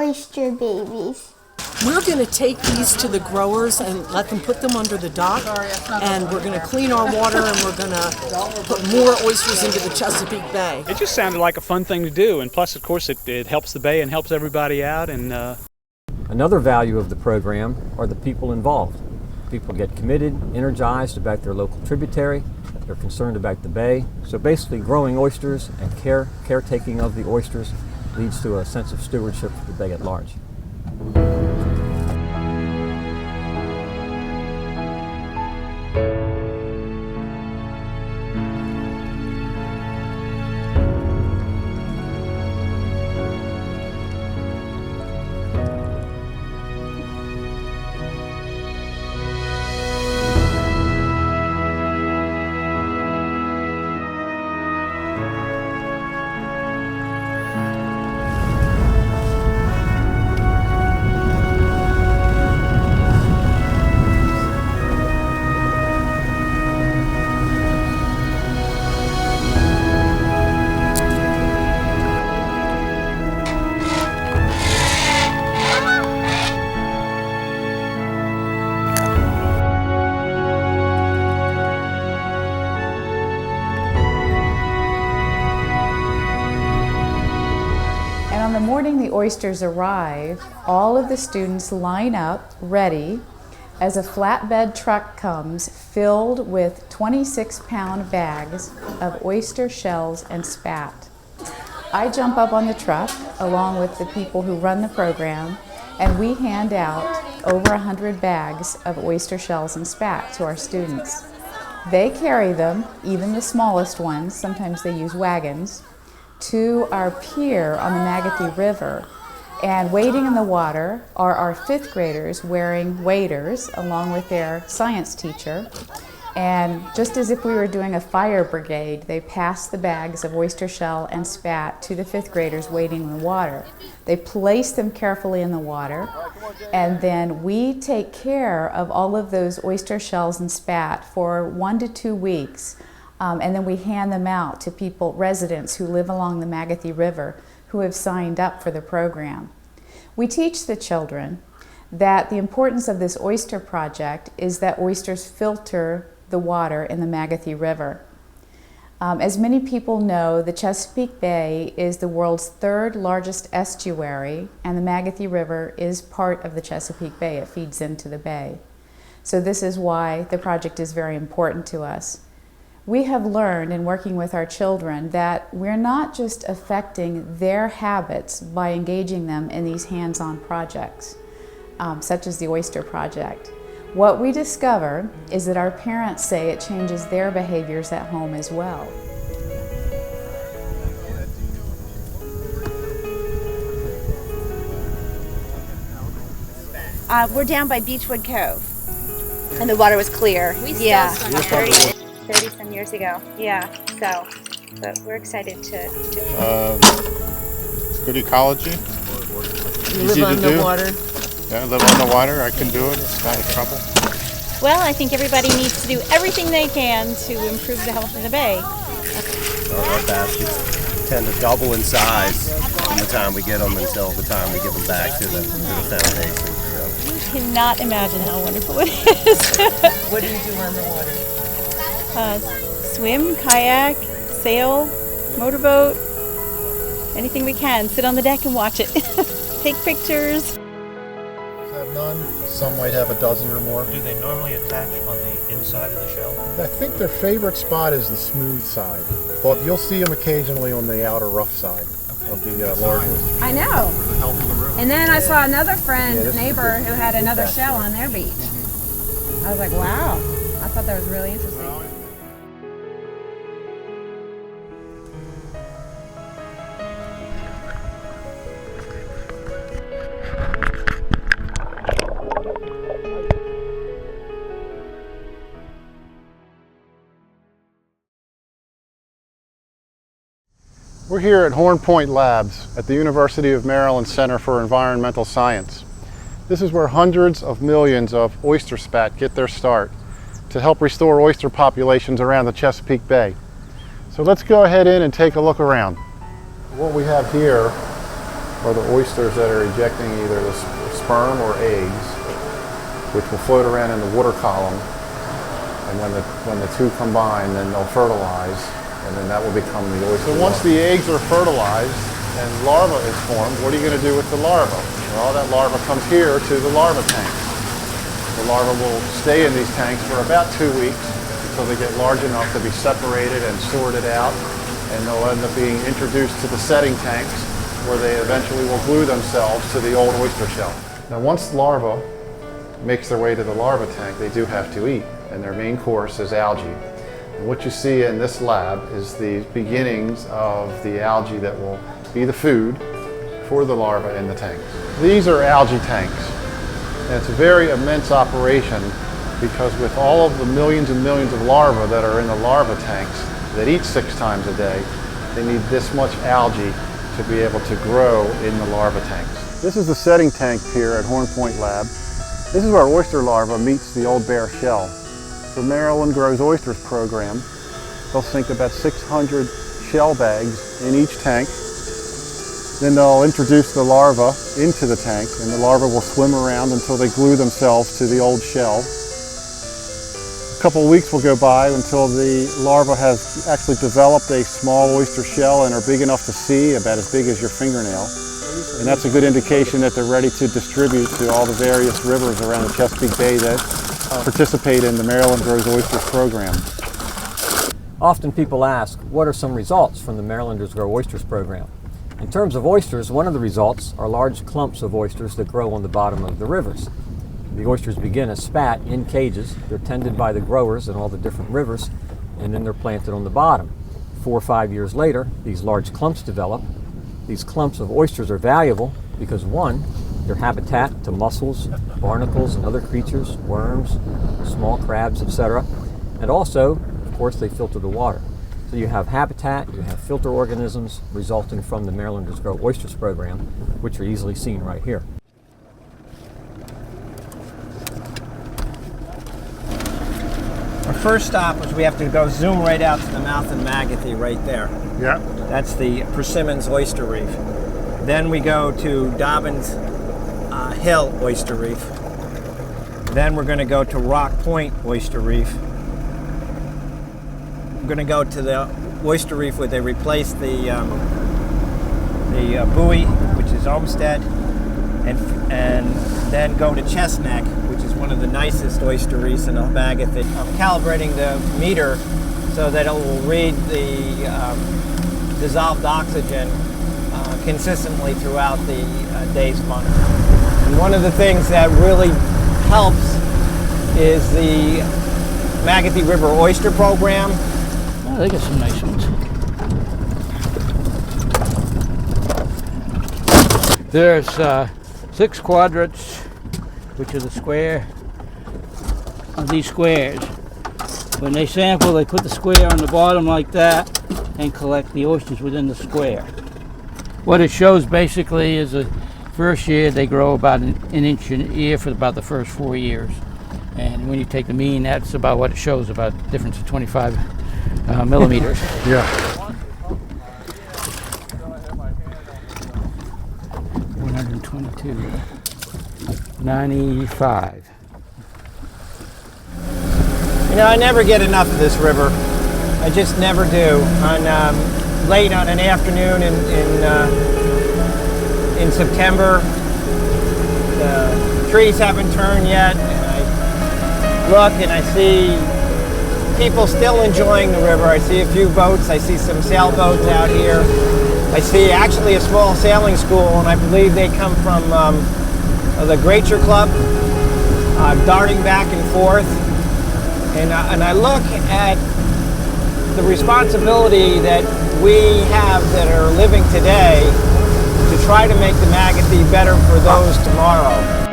oyster babies. We're going to take these to the growers and let them put them under the dock, and we're going to clean our water, and we're going to put more oysters into the Chesapeake Bay. It just sounded like a fun thing to do, and plus, of course, it helps the bay and helps everybody out. And Another value of the program are the people involved. People get committed, energized about their local tributary. They're concerned about the bay. So basically, growing oysters and caretaking of the oysters leads to a sense of stewardship for the bay at large. On the morning the oysters arrive, all of the students line up ready as a flatbed truck comes filled with 26-pound bags of oyster shells and spat. I jump up on the truck along with the people who run the program, and we hand out over 100 bags of oyster shells and spat to our students. They carry them, even the smallest ones, sometimes they use wagons, to our pier on the Magothy River. And waiting in the water are our 5th graders wearing waders along with their science teacher. And just as if we were doing a fire brigade, they pass the bags of oyster shell and spat to the 5th graders waiting in the water. They place them carefully in the water, and then we take care of all of those oyster shells and spat for 1 to 2 weeks. And then we hand them out to people, residents who live along the Magothy River who have signed up for the program. We teach the children that the importance of this oyster project is that oysters filter the water in the Magothy River. As many people know, the Chesapeake Bay is the world's 3rd largest estuary, and the Magothy River is part of the Chesapeake Bay. It feeds into the bay. So this is why the project is very important to us. We have learned in working with our children that we're not just affecting their habits by engaging them in these hands-on projects, such as the Oyster Project. What we discover is that our parents say it changes their behaviors at home as well. We're down by Beechwood Cove, and the water was clear. Yeah. 30-some years ago, yeah. So, but we're excited to good ecology. Easy live on the water. Yeah, live on the water. I can do it. It's not a trouble. Well, I think everybody needs to do everything they can to improve the health of the bay. Our baskets tend to double in size from the time we get them until the time we give them back to the foundation. So. You cannot imagine how wonderful it is. What do you do on the water? Swim, kayak, sail, motorboat, anything we can. Sit on the deck and watch it. Take pictures. Have none. Some might have a dozen or more. Do they normally attach on the inside of the shell? I think their favorite spot is the smooth side, but you'll see them occasionally on the outer rough side of the large oyster. I know. And then I saw another neighbor who had another shell on their beach. I was like, wow. I thought that was really interesting. We're here at Horn Point Labs at the University of Maryland Center for Environmental Science. This is where hundreds of millions of oyster spat get their start to help restore oyster populations around the Chesapeake Bay. So let's go ahead and take a look around. What we have here are the oysters that are ejecting either the sperm or eggs, which will float around in the water column. And when the two combine, then they'll fertilize, and then that will become the oyster. So once the eggs are fertilized and larva is formed, what are you going to do with the larva? Well, that larva comes here to the larva tanks. The larva will stay in these tanks for about 2 weeks until they get large enough to be separated and sorted out, and they'll end up being introduced to the setting tanks where they eventually will glue themselves to the old oyster shell. Now once larva makes their way to the larva tank, they do have to eat, and their main course is algae. And what you see in this lab is the beginnings of the algae that will be the food for the larva in the tanks. These are algae tanks, and it's a very immense operation because with all of the millions and millions of larvae that are in the larva tanks that eat 6 times a day, they need this much algae to be able to grow in the larva tanks. This is the setting tank here at Horn Point Lab. This is where oyster larva meets the old bare shell. For Maryland Grows Oysters program, they'll sink about 600 shell bags in each tank. Then they'll introduce the larva into the tank, and the larva will swim around until they glue themselves to the old shell. A couple of weeks will go by until the larva has actually developed a small oyster shell and are big enough to see, about as big as your fingernail. And that's a good indication that they're ready to distribute to all the various rivers around the Chesapeake Bay that participate in the Maryland Grows Oysters program. Often people ask, what are some results from the Marylanders Grow Oysters program? In terms of oysters, one of the results are large clumps of oysters that grow on the bottom of the rivers. The oysters begin as spat in cages. They're tended by the growers in all the different rivers, and then they're planted on the bottom. 4 or 5 years later, these large clumps develop. These clumps of oysters are valuable because, one, they're habitat to mussels, barnacles, and other creatures, worms, small crabs, etc. And also, of course, they filter the water. So you have habitat, you have filter organisms resulting from the Marylanders Grow Oysters program, which are easily seen right here. Our first stop was we have to go zoom right out to the mouth of Magothy right there. Yeah. That's the Persimmons Oyster Reef. Then we go to Dobbins Hill Oyster Reef. Then we're going to go to Rock Point Oyster Reef. We're going to go to the Oyster Reef where they replaced the buoy, which is Olmsted, and then go to Chestnut, which is one of the nicest oyster reefs in Magothy. I'm calibrating the meter so that it will read the dissolved oxygen consistently throughout the day's month. And one of the things that really helps is the Magothy River Oyster Program. Oh, they got some nice ones. There's 6 quadrants, which are the square of these squares. When they sample, they put the square on the bottom like that and collect the oysters within the square. What it shows basically is the first year they grow about an inch a year for about the first 4 years. And when you take the mean, that's about what it shows, about a difference of 25 millimeters. Yeah. 122. 95. You know, I never get enough of this river. I just never do. Late on an afternoon in September, the trees haven't turned yet, and I look and I see people still enjoying the river. I see a few boats. I see some sailboats out here. I see actually a small sailing school, and I believe they come from the Glacier Club, darting back and forth. And I look at the responsibility that we have that are living today to try to make the Magothy better for those tomorrow.